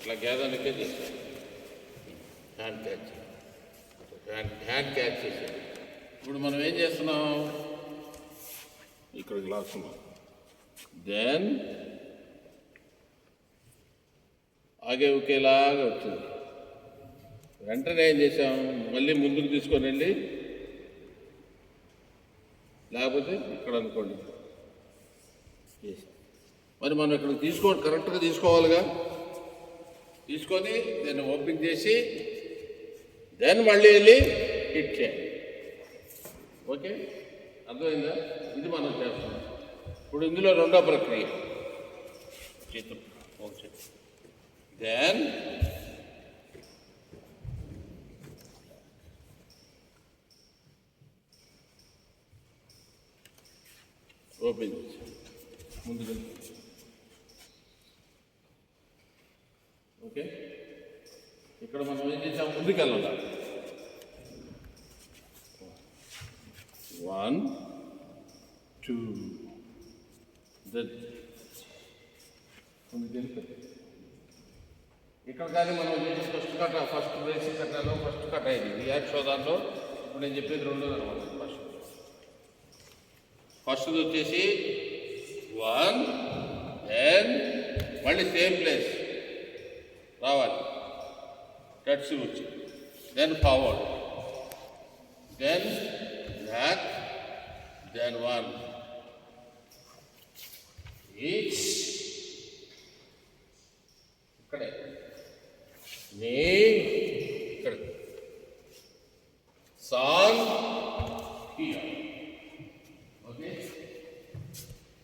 ఇట్లా గేదానికే చేస్తాం. Hand catch చేసేది. ఇప్పుడు మనం ఏం చేస్తున్నాం, ఇక్కడ లాక్కున్నాం, దెన్ ఆగే ఒకేలాగా వచ్చింది. వెంటనే ఏం చేసాం, మళ్ళీ ముందుకు తీసుకొని వెళ్ళి, లేకపోతే ఇక్కడ అనుకోండి చేసాం. మరి మనం ఇక్కడ కరెక్ట్గా తీసుకోవాలిగా. తీసుకొని దాన్ని ఓపెన్ చేసి దెన్ మళ్ళీ వెళ్ళి హిట్ చేయాలి. ఓకే, అర్థమైందా? ఇది మనం చేస్తాం. ఇప్పుడు ఇందులో రెండో ప్రక్రియ చేతులు ఓకే, దెన్ ఓపెన్ చేసి ముందుకు. ఓకే, ఇక్కడ మనం ఏం చేసాం, ముందుకెళ్ళాలి. 1 2 ముందుకెళ్ళి ఇక్కడ కానీ మనం చేసే ఫస్ట్ బేసిక్ కట్టాలో ఫస్ట్ కట్ అయింది రియాక్ట్ శోధాల్లో. ఇప్పుడు నేను చెప్పేది రెండోది అనమాట. ఫస్ట్ వచ్చేసి 1, దెన్ మళ్ళీ సేమ్ ప్లేస్ రావాలి, కట్స్ వచ్చి, then forward, then back, then 1 each